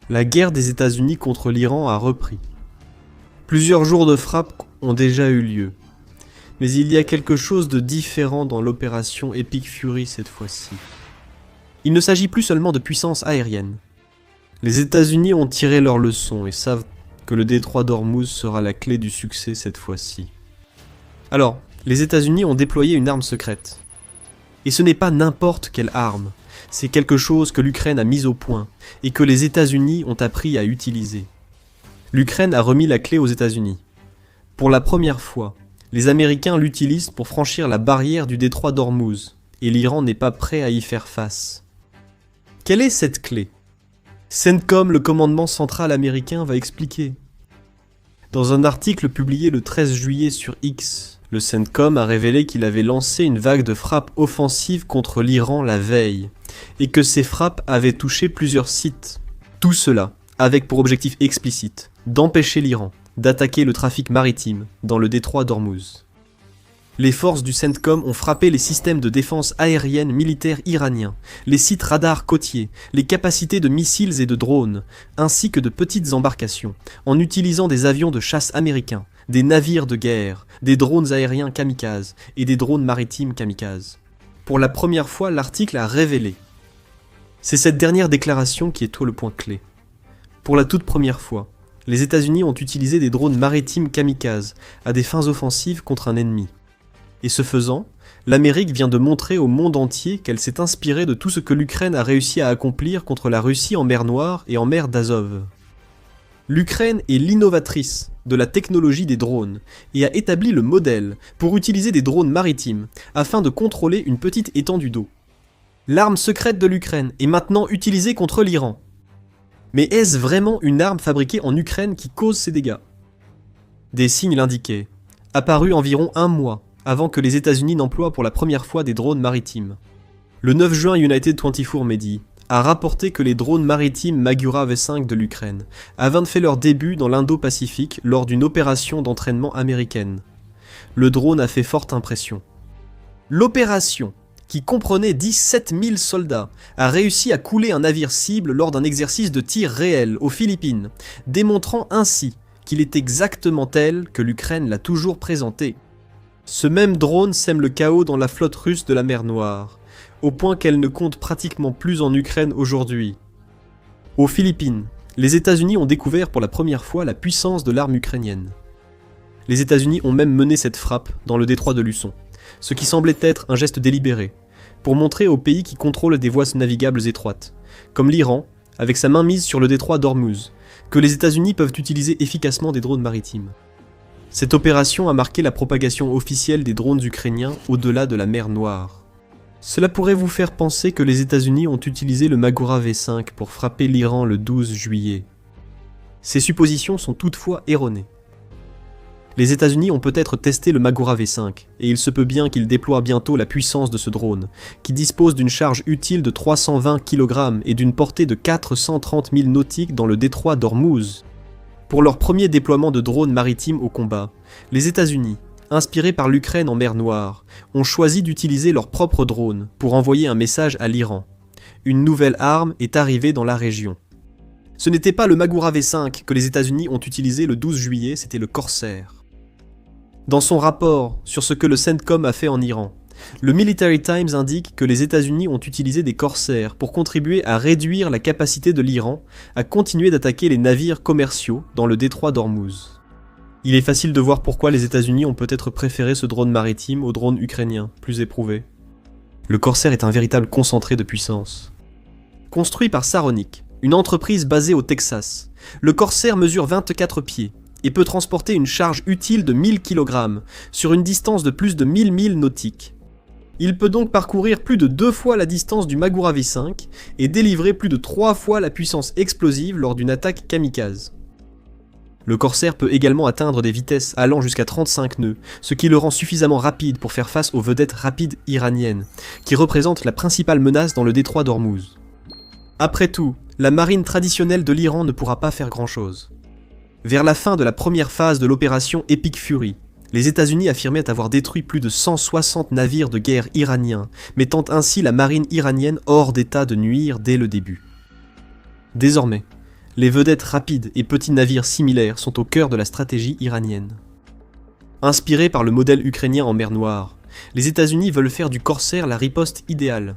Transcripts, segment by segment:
La guerre des États-Unis contre l'Iran a repris. Plusieurs jours de frappe ont déjà eu lieu. Mais il y a quelque chose de différent dans l'opération Epic Fury cette fois-ci. Il ne s'agit plus seulement de puissance aérienne. Les États-Unis ont tiré leur leçon et savent que le détroit d'Ormuz sera la clé du succès cette fois-ci. Alors, les États-Unis ont déployé une arme secrète. Et ce n'est pas n'importe quelle arme, c'est quelque chose que l'Ukraine a mis au point et que les États-Unis ont appris à utiliser. L'Ukraine a remis la clé aux États-Unis. Pour la première fois, les Américains l'utilisent pour franchir la barrière du détroit d'Ormuz, et l'Iran n'est pas prêt à y faire face. Quelle est cette clé ? CENTCOM, le commandement central américain, va expliquer. Dans un article publié le 13 juillet sur X, le CENTCOM a révélé qu'il avait lancé une vague de frappes offensives contre l'Iran la veille, et que ces frappes avaient touché plusieurs sites. Tout cela avec pour objectif explicite d'empêcher l'Iran d'attaquer le trafic maritime dans le détroit d'Ormuz. Les forces du CENTCOM ont frappé les systèmes de défense aérienne militaire iraniens, les sites radars côtiers, les capacités de missiles et de drones, ainsi que de petites embarcations, en utilisant des avions de chasse américains, des navires de guerre, des drones aériens kamikazes et des drones maritimes kamikazes. Pour la première fois, l'article a révélé. C'est cette dernière déclaration qui est tout le point clé. Pour la toute première fois, les États-Unis ont utilisé des drones maritimes kamikazes à des fins offensives contre un ennemi. Et ce faisant, l'Amérique vient de montrer au monde entier qu'elle s'est inspirée de tout ce que l'Ukraine a réussi à accomplir contre la Russie en mer Noire et en mer d'Azov. L'Ukraine est l'innovatrice de la technologie des drones et a établi le modèle pour utiliser des drones maritimes afin de contrôler une petite étendue d'eau. L'arme secrète de l'Ukraine est maintenant utilisée contre l'Iran. Mais est-ce vraiment une arme fabriquée en Ukraine qui cause ces dégâts ? Des signes l'indiquaient, apparus environ un mois avant que les États-Unis n'emploient pour la première fois des drones maritimes. Le 9 juin, United 24 Medi a rapporté que les drones maritimes Magura V5 de l'Ukraine avaient fait leur début dans l'Indo-Pacifique lors d'une opération d'entraînement américaine. Le drone a fait forte impression. L'opération, qui comprenait 17 000 soldats, a réussi à couler un navire cible lors d'un exercice de tir réel aux Philippines, démontrant ainsi qu'il est exactement tel que l'Ukraine l'a toujours présenté. Ce même drone sème le chaos dans la flotte russe de la mer Noire, au point qu'elle ne compte pratiquement plus en Ukraine aujourd'hui. Aux Philippines, les États-Unis ont découvert pour la première fois la puissance de l'arme ukrainienne. Les États-Unis ont même mené cette frappe dans le détroit de Luçon, ce qui semblait être un geste délibéré, pour montrer aux pays qui contrôlent des voies navigables étroites, comme l'Iran, avec sa mainmise sur le détroit d'Ormuz, que les États-Unis peuvent utiliser efficacement des drones maritimes. Cette opération a marqué la propagation officielle des drones ukrainiens au-delà de la mer Noire. Cela pourrait vous faire penser que les États-Unis ont utilisé le Magura V5 pour frapper l'Iran le 12 juillet. Ces suppositions sont toutefois erronées. Les États-Unis ont peut-être testé le Magura V5, et il se peut bien qu'ils déploient bientôt la puissance de ce drone, qui dispose d'une charge utile de 320 kg et d'une portée de 430 000 nautiques dans le détroit d'Ormuz. Pour leur premier déploiement de drones maritimes au combat, les États-Unis, inspirés par l'Ukraine en mer Noire, ont choisi d'utiliser leurs propres drones pour envoyer un message à l'Iran. Une nouvelle arme est arrivée dans la région. Ce n'était pas le Magura V5 que les États-Unis ont utilisé le 12 juillet, c'était le Corsair. Dans son rapport sur ce que le CENTCOM a fait en Iran, le Military Times indique que les États-Unis ont utilisé des Corsairs pour contribuer à réduire la capacité de l'Iran à continuer d'attaquer les navires commerciaux dans le détroit d'Ormuz. Il est facile de voir pourquoi les États-Unis ont peut-être préféré ce drone maritime au drone ukrainien, plus éprouvé. Le Corsair est un véritable concentré de puissance. Construit par Saronic, une entreprise basée au Texas, le Corsair mesure 24 pieds et peut transporter une charge utile de 1000 kg sur une distance de plus de 1000 milles nautiques. Il peut donc parcourir plus de 2 fois la distance du Magura V5 et délivrer plus de 3 fois la puissance explosive lors d'une attaque kamikaze. Le Corsair peut également atteindre des vitesses allant jusqu'à 35 nœuds, ce qui le rend suffisamment rapide pour faire face aux vedettes rapides iraniennes, qui représentent la principale menace dans le détroit d'Ormuz. Après tout, la marine traditionnelle de l'Iran ne pourra pas faire grand-chose. Vers la fin de la première phase de l'opération Epic Fury, les États-Unis affirmaient avoir détruit plus de 160 navires de guerre iraniens, mettant ainsi la marine iranienne hors d'état de nuire dès le début. Désormais, Les vedettes rapides et petits navires similaires sont au cœur de la stratégie iranienne. Inspirés par le modèle ukrainien en mer Noire, les États-Unis veulent faire du Corsair la riposte idéale.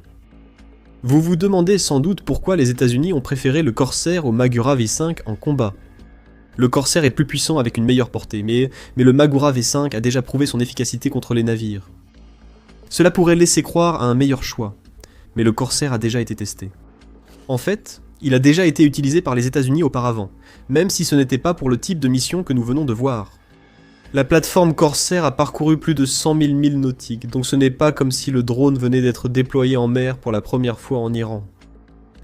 Vous vous demandez sans doute pourquoi les États-Unis ont préféré le Corsair au Magura V5 en combat. Le Corsair est plus puissant avec une meilleure portée, mais le Magura V5 a déjà prouvé son efficacité contre les navires. Cela pourrait laisser croire à un meilleur choix, mais le Corsair a déjà été testé. En fait, il a déjà été utilisé par les États-Unis auparavant, même si ce n'était pas pour le type de mission que nous venons de voir. La plateforme Corsair a parcouru plus de 100 000 milles nautiques, donc ce n'est pas comme si le drone venait d'être déployé en mer pour la première fois en Iran.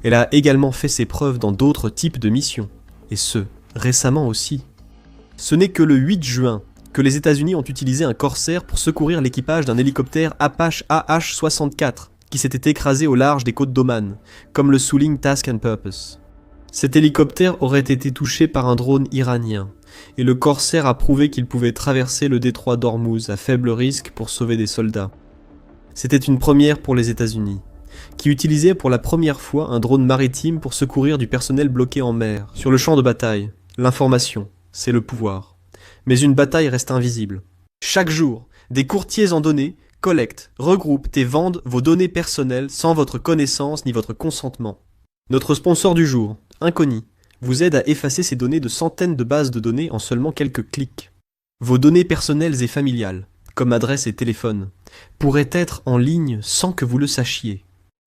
Elle a également fait ses preuves dans d'autres types de missions, et ce, récemment aussi. Ce n'est que le 8 juin que les États-Unis ont utilisé un Corsair pour secourir l'équipage d'un hélicoptère Apache AH-64 qui s'était écrasé au large des côtes d'Oman, comme le souligne Task and Purpose. Cet hélicoptère aurait été touché par un drone iranien, et le Corsair a prouvé qu'il pouvait traverser le détroit d'Ormuz à faible risque pour sauver des soldats. C'était une première pour les États-Unis, qui utilisaient pour la première fois un drone maritime pour secourir du personnel bloqué en mer. Sur le champ de bataille, l'information, c'est le pouvoir. Mais une bataille reste invisible. Chaque jour, des courtiers en données collectent, regroupent et vendent vos données personnelles sans votre connaissance ni votre consentement. Notre sponsor du jour, Inconi, vous aide à effacer ces données de centaines de bases de données en seulement quelques clics. Vos données personnelles et familiales, comme adresse et téléphone, pourraient être en ligne sans que vous le sachiez.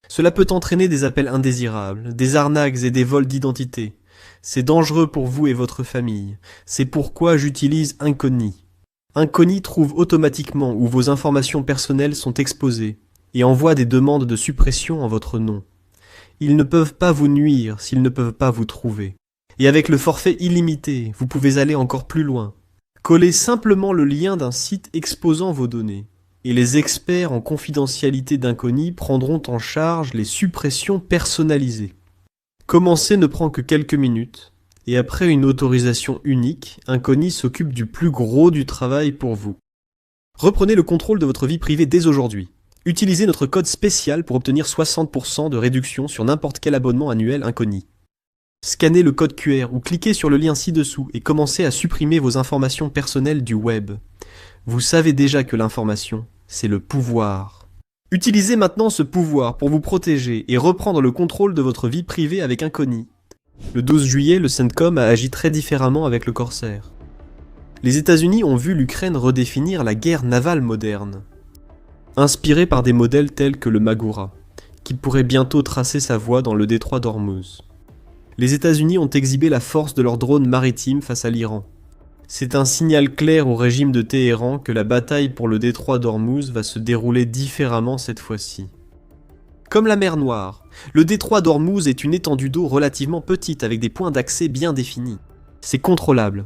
Cela peut entraîner des appels indésirables, des arnaques et des vols d'identité. C'est dangereux pour vous et votre famille. C'est pourquoi j'utilise Inconi. Inconi trouve automatiquement où vos informations personnelles sont exposées et envoie des demandes de suppression en votre nom. Ils ne peuvent pas vous nuire s'ils ne peuvent pas vous trouver. Et avec le forfait illimité, vous pouvez aller encore plus loin. Collez simplement le lien d'un site exposant vos données. Et les experts en confidentialité d'Inconi prendront en charge les suppressions personnalisées. Commencer ne prend que quelques minutes, et après une autorisation unique, Inconi s'occupe du plus gros du travail pour vous. Reprenez le contrôle de votre vie privée dès aujourd'hui. Utilisez notre code spécial pour obtenir 60% de réduction sur n'importe quel abonnement annuel Inconi. Scannez le code QR ou cliquez sur le lien ci-dessous et commencez à supprimer vos informations personnelles du web. Vous savez déjà que l'information, c'est le pouvoir. Utilisez maintenant ce pouvoir pour vous protéger et reprendre le contrôle de votre vie privée avec Inconi. Le 12 juillet, le CENTCOM a agi très différemment avec le Corsair. Les États-Unis ont vu l'Ukraine redéfinir la guerre navale moderne. Inspiré par des modèles tels que le Magura, qui pourrait bientôt tracer sa voie dans le détroit d'Ormuz. Les États-Unis ont exhibé la force de leurs drones maritimes face à l'Iran. C'est un signal clair au régime de Téhéran que la bataille pour le détroit d'Ormuz va se dérouler différemment cette fois-ci. Comme la mer Noire, le détroit d'Ormuz est une étendue d'eau relativement petite avec des points d'accès bien définis. C'est contrôlable.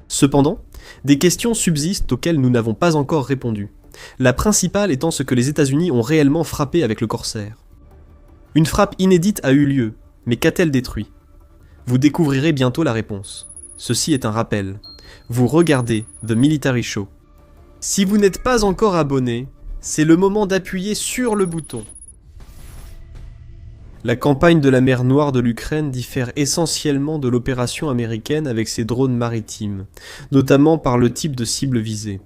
Cependant, des questions subsistent auxquelles nous n'avons pas encore répondu. La principale étant ce que les États-Unis ont réellement frappé avec le Corsair. Une frappe inédite a eu lieu, mais qu'a-t-elle détruit ? Vous découvrirez bientôt la réponse. Ceci est un rappel. Vous regardez The Military Show. Si vous n'êtes pas encore abonné, c'est le moment d'appuyer sur le bouton. La campagne de la mer Noire de l'Ukraine diffère essentiellement de l'opération américaine avec ses drones maritimes, notamment par le type de cible visée.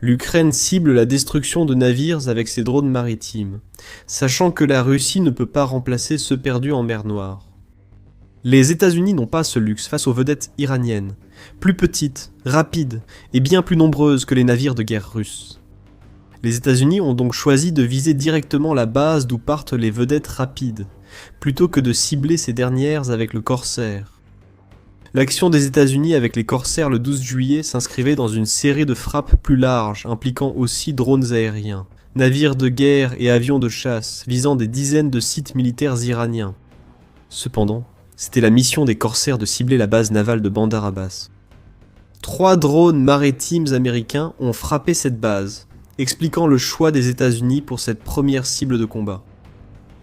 L'Ukraine cible la destruction de navires avec ses drones maritimes, sachant que la Russie ne peut pas remplacer ceux perdus en mer Noire. Les États-Unis n'ont pas ce luxe face aux vedettes iraniennes, plus petites, rapides et bien plus nombreuses que les navires de guerre russes. Les États-Unis ont donc choisi de viser directement la base d'où partent les vedettes rapides, plutôt que de cibler ces dernières avec le Corsair. L'action des États-Unis avec les Corsair le 12 juillet s'inscrivait dans une série de frappes plus larges impliquant aussi drones aériens, navires de guerre et avions de chasse visant des dizaines de sites militaires iraniens. Cependant, c'était la mission des Corsair de cibler la base navale de Bandar Abbas. 3 drones maritimes américains ont frappé cette base, expliquant le choix des États-Unis pour cette première cible de combat.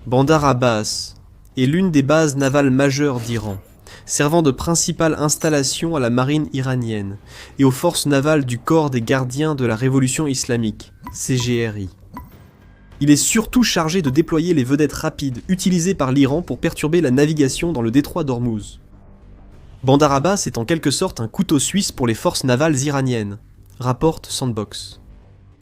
Bandar Abbas est l'une des bases navales majeures d'Iran, servant de principale installation à la marine iranienne et aux forces navales du Corps des gardiens de la Révolution islamique, CGRI. Il est surtout chargé de déployer les vedettes rapides utilisées par l'Iran pour perturber la navigation dans le détroit d'Ormuz. Bandar Abbas est en quelque sorte un couteau suisse pour les forces navales iraniennes, rapporte Sandbox.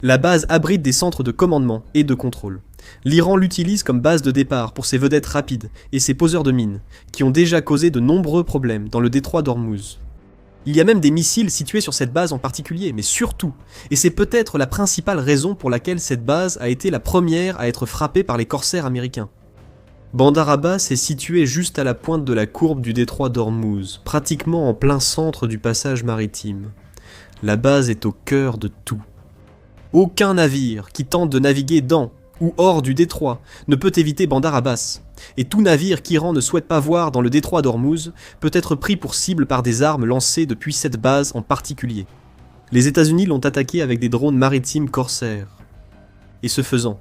La base abrite des centres de commandement et de contrôle. L'Iran l'utilise comme base de départ pour ses vedettes rapides et ses poseurs de mines, qui ont déjà causé de nombreux problèmes dans le détroit d'Ormuz. Il y a même des missiles situés sur cette base en particulier, mais surtout, et c'est peut-être la principale raison pour laquelle cette base a été la première à être frappée par les corsaires américains. Bandar Abbas est situé juste à la pointe de la courbe du détroit d'Ormuz, pratiquement en plein centre du passage maritime. La base est au cœur de tout. Aucun navire qui tente de naviguer dans ou hors du détroit ne peut éviter Bandar Abbas, et tout navire qu'Iran ne souhaite pas voir dans le détroit d'Ormuz peut être pris pour cible par des armes lancées depuis cette base en particulier. Les États-Unis l'ont attaqué avec des drones maritimes corsaires. Et ce faisant,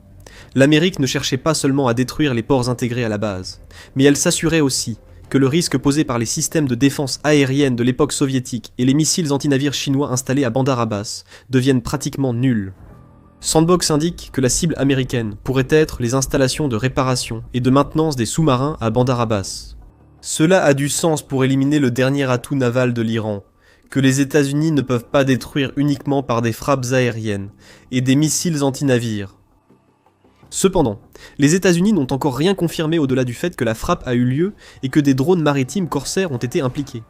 l'Amérique ne cherchait pas seulement à détruire les ports intégrés à la base, mais elle s'assurait aussi que le risque posé par les systèmes de défense aérienne de l'époque soviétique et les missiles anti-navires chinois installés à Bandar Abbas deviennent pratiquement nuls. Sandbox indique que la cible américaine pourrait être les installations de réparation et de maintenance des sous-marins à Bandar Abbas. Cela a du sens pour éliminer le dernier atout naval de l'Iran, que les États-Unis ne peuvent pas détruire uniquement par des frappes aériennes et des missiles anti-navires. Cependant, les États-Unis n'ont encore rien confirmé au-delà du fait que la frappe a eu lieu et que des drones maritimes corsaires ont été impliqués.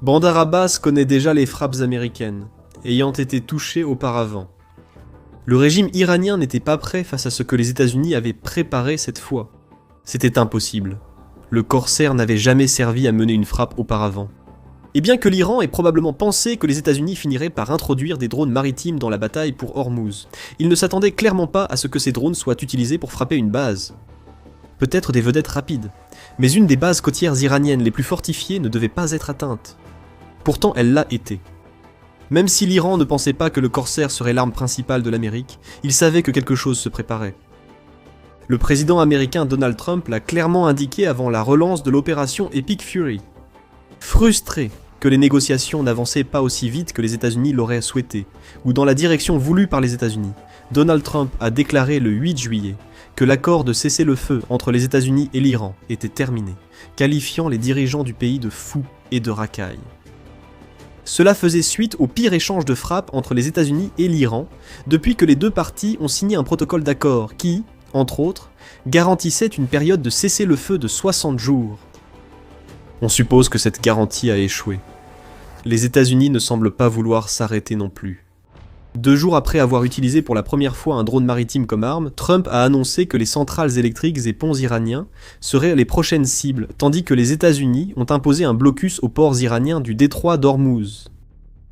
Bandar Abbas connaît déjà les frappes américaines, ayant été touché auparavant. Le régime iranien n'était pas prêt face à ce que les États-Unis avaient préparé cette fois. C'était impossible. Le corsaire n'avait jamais servi à mener une frappe auparavant. Et bien que l'Iran ait probablement pensé que les États-Unis finiraient par introduire des drones maritimes dans la bataille pour Ormuz, il ne s'attendait clairement pas à ce que ces drones soient utilisés pour frapper une base. Peut-être des vedettes rapides, mais une des bases côtières iraniennes les plus fortifiées ne devait pas être atteinte. Pourtant, elle l'a été. Même si l'Iran ne pensait pas que le corsaire serait l'arme principale de l'Amérique, il savait que quelque chose se préparait. Le président américain Donald Trump l'a clairement indiqué avant la relance de l'opération Epic Fury. Frustré que les négociations n'avançaient pas aussi vite que les États-Unis l'auraient souhaité, ou dans la direction voulue par les États-Unis, Donald Trump a déclaré le 8 juillet que l'accord de cessez-le-feu entre les États-Unis et l'Iran était terminé, qualifiant les dirigeants du pays de fous et de racailles. Cela faisait suite au pire échange de frappes entre les États-Unis et l'Iran, depuis que les deux parties ont signé un protocole d'accord qui, entre autres, garantissait une période de cessez-le-feu de 60 jours. On suppose que cette garantie a échoué. Les États-Unis ne semblent pas vouloir s'arrêter non plus. 2 jours après avoir utilisé pour la première fois un drone maritime comme arme, Trump a annoncé que les centrales électriques et ponts iraniens seraient les prochaines cibles, tandis que les États-Unis ont imposé un blocus aux ports iraniens du détroit d'Ormuz.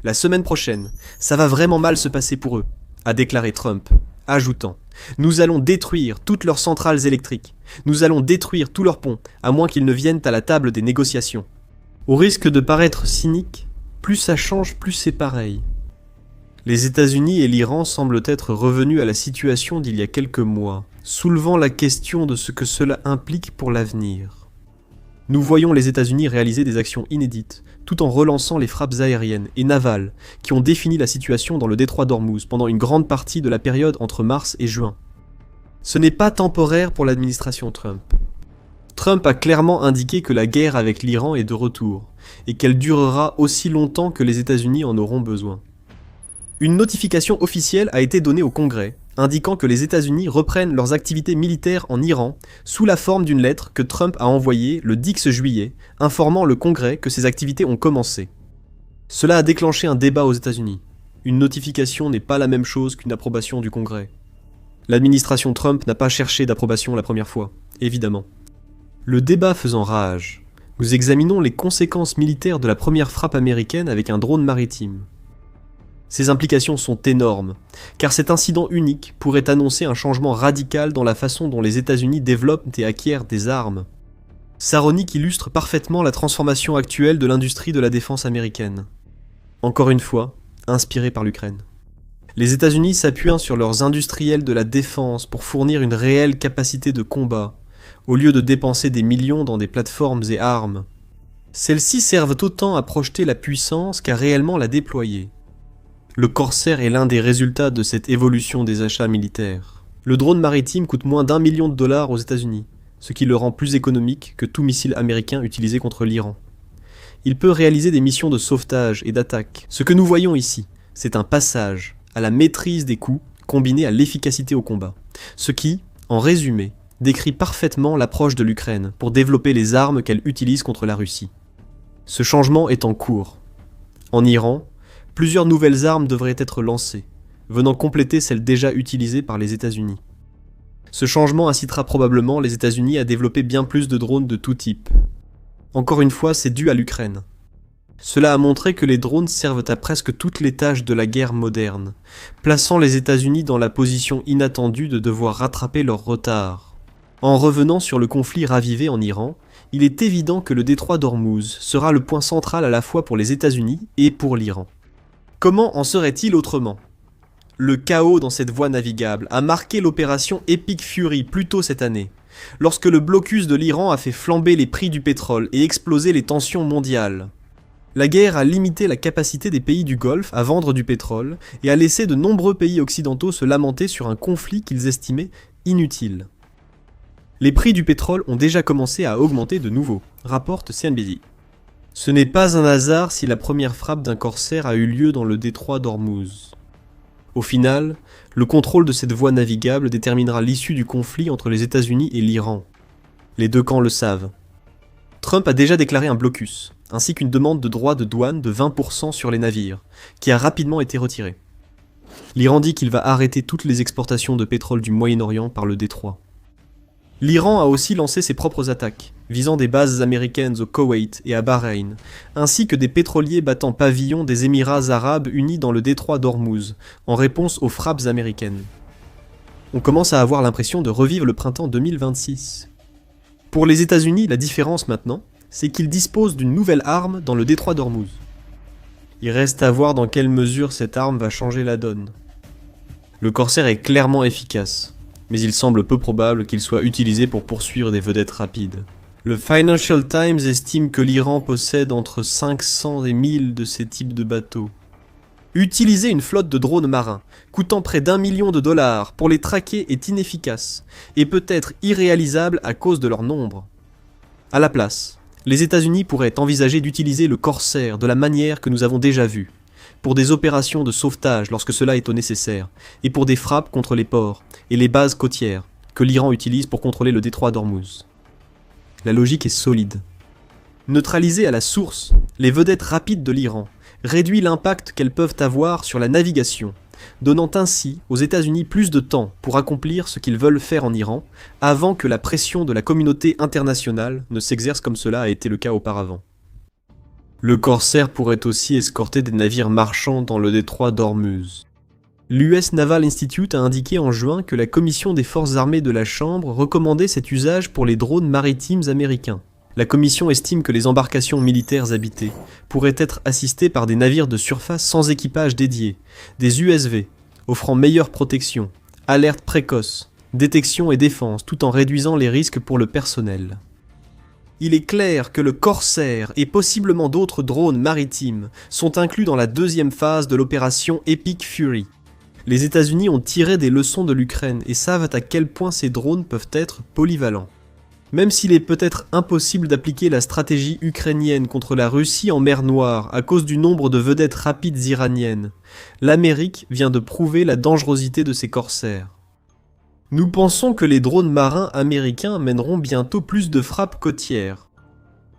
La semaine prochaine, ça va vraiment mal se passer pour eux, a déclaré Trump, ajoutant « Nous allons détruire toutes leurs centrales électriques, nous allons détruire tous leurs ponts, à moins qu'ils ne viennent à la table des négociations. » Au risque de paraître cynique, plus ça change, plus c'est pareil. Les États-Unis et l'Iran semblent être revenus à la situation d'il y a quelques mois, soulevant la question de ce que cela implique pour l'avenir. Nous voyons les États-Unis réaliser des actions inédites, tout en relançant les frappes aériennes et navales qui ont défini la situation dans le détroit d'Ormuz pendant une grande partie de la période entre mars et juin. Ce n'est pas temporaire pour l'administration Trump. Trump a clairement indiqué que la guerre avec l'Iran est de retour, et qu'elle durera aussi longtemps que les États-Unis en auront besoin. Une notification officielle a été donnée au Congrès, indiquant que les États-Unis reprennent leurs activités militaires en Iran sous la forme d'une lettre que Trump a envoyée le 10 juillet, informant le Congrès que ces activités ont commencé. Cela a déclenché un débat aux États-Unis. Une notification n'est pas la même chose qu'une approbation du Congrès. L'administration Trump n'a pas cherché d'approbation la première fois, évidemment. Le débat faisant rage, nous examinons les conséquences militaires de la première frappe américaine avec un drone maritime. Ces implications sont énormes, car cet incident unique pourrait annoncer un changement radical dans la façon dont les États-Unis développent et acquièrent des armes. Saronic illustre parfaitement la transformation actuelle de l'industrie de la défense américaine. Encore une fois, inspirée par l'Ukraine. Les États-Unis s'appuient sur leurs industriels de la défense pour fournir une réelle capacité de combat, au lieu de dépenser des millions dans des plateformes et armes. Celles-ci servent autant à projeter la puissance qu'à réellement la déployer. Le Corsair est l'un des résultats de cette évolution des achats militaires. Le drone maritime coûte moins d'1 million de dollars aux États-Unis, ce qui le rend plus économique que tout missile américain utilisé contre l'Iran. Il peut réaliser des missions de sauvetage et d'attaque. Ce que nous voyons ici, c'est un passage à la maîtrise des coups combiné à l'efficacité au combat. Ce qui, en résumé, décrit parfaitement l'approche de l'Ukraine pour développer les armes qu'elle utilise contre la Russie. Ce changement est en cours. En Iran, plusieurs nouvelles armes devraient être lancées, venant compléter celles déjà utilisées par les États-Unis. Ce changement incitera probablement les États-Unis à développer bien plus de drones de tout type. Encore une fois, c'est dû à l'Ukraine. Cela a montré que les drones servent à presque toutes les tâches de la guerre moderne, plaçant les États-Unis dans la position inattendue de devoir rattraper leur retard. En revenant sur le conflit ravivé en Iran, il est évident que le détroit d'Ormuz sera le point central à la fois pour les États-Unis et pour l'Iran. Comment en serait-il autrement ? Le chaos dans cette voie navigable a marqué l'opération Epic Fury plus tôt cette année, lorsque le blocus de l'Iran a fait flamber les prix du pétrole et exploser les tensions mondiales. La guerre a limité la capacité des pays du Golfe à vendre du pétrole et a laissé de nombreux pays occidentaux se lamenter sur un conflit qu'ils estimaient inutile. Les prix du pétrole ont déjà commencé à augmenter de nouveau, rapporte CNBC. Ce n'est pas un hasard si la première frappe d'un corsaire a eu lieu dans le détroit d'Ormuz. Au final, le contrôle de cette voie navigable déterminera l'issue du conflit entre les États-Unis et l'Iran. Les deux camps le savent. Trump a déjà déclaré un blocus, ainsi qu'une demande de droits de douane de 20% sur les navires, qui a rapidement été retirée. L'Iran dit qu'il va arrêter toutes les exportations de pétrole du Moyen-Orient par le détroit. L'Iran a aussi lancé ses propres attaques, visant des bases américaines au Koweït et à Bahreïn, ainsi que des pétroliers battant pavillon des Émirats arabes unis dans le détroit d'Ormuz, en réponse aux frappes américaines. On commence à avoir l'impression de revivre le printemps 2026. Pour les États-Unis, la différence maintenant, c'est qu'ils disposent d'une nouvelle arme dans le détroit d'Ormuz. Il reste à voir dans quelle mesure cette arme va changer la donne. Le corsaire est clairement efficace, mais il semble peu probable qu'il soit utilisé pour poursuivre des vedettes rapides. Le Financial Times estime que l'Iran possède entre 500 et 1000 de ces types de bateaux. Utiliser une flotte de drones marins, coûtant près d'1 million de dollars pour les traquer est inefficace, et peut être irréalisable à cause de leur nombre. À la place, les États-Unis pourraient envisager d'utiliser le corsaire de la manière que nous avons déjà vue, pour des opérations de sauvetage lorsque cela est nécessaire, et pour des frappes contre les ports et les bases côtières que l'Iran utilise pour contrôler le détroit d'Ormuz. La logique est solide. Neutraliser à la source les vedettes rapides de l'Iran réduit l'impact qu'elles peuvent avoir sur la navigation, donnant ainsi aux États-Unis plus de temps pour accomplir ce qu'ils veulent faire en Iran, avant que la pression de la communauté internationale ne s'exerce comme cela a été le cas auparavant. Le corsaire pourrait aussi escorter des navires marchands dans le détroit d'Ormuz. L'US Naval Institute a indiqué en juin que la commission des forces armées de la Chambre recommandait cet usage pour les drones maritimes américains. La commission estime que les embarcations militaires habitées pourraient être assistées par des navires de surface sans équipage dédié, des USV, offrant meilleure protection, alerte précoce, détection et défense, tout en réduisant les risques pour le personnel. Il est clair que le Corsair et possiblement d'autres drones maritimes sont inclus dans la deuxième phase de l'opération Epic Fury. Les États-Unis ont tiré des leçons de l'Ukraine et savent à quel point ces drones peuvent être polyvalents. Même s'il est peut-être impossible d'appliquer la stratégie ukrainienne contre la Russie en mer Noire à cause du nombre de vedettes rapides iraniennes, l'Amérique vient de prouver la dangerosité de ces corsaires. Nous pensons que les drones marins américains mèneront bientôt plus de frappes côtières.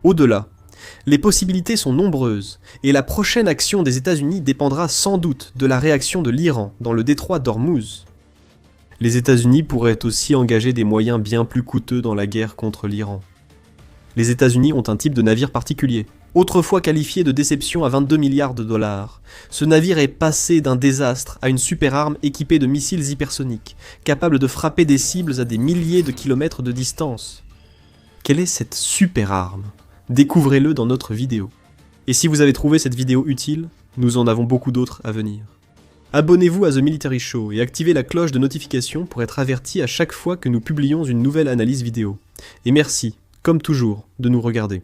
Au-delà, les possibilités sont nombreuses, et la prochaine action des États-Unis dépendra sans doute de la réaction de l'Iran dans le détroit d'Ormuz. Les États-Unis pourraient aussi engager des moyens bien plus coûteux dans la guerre contre l'Iran. Les États-Unis ont un type de navire particulier, autrefois qualifié de déception à 22 milliards de dollars. Ce navire est passé d'un désastre à une super-arme équipée de missiles hypersoniques, capable de frapper des cibles à des milliers de kilomètres de distance. Quelle est cette super-arme ? Découvrez-le dans notre vidéo. Et si vous avez trouvé cette vidéo utile, nous en avons beaucoup d'autres à venir. Abonnez-vous à The Military Show et activez la cloche de notification pour être averti à chaque fois que nous publions une nouvelle analyse vidéo. Et merci, comme toujours, de nous regarder.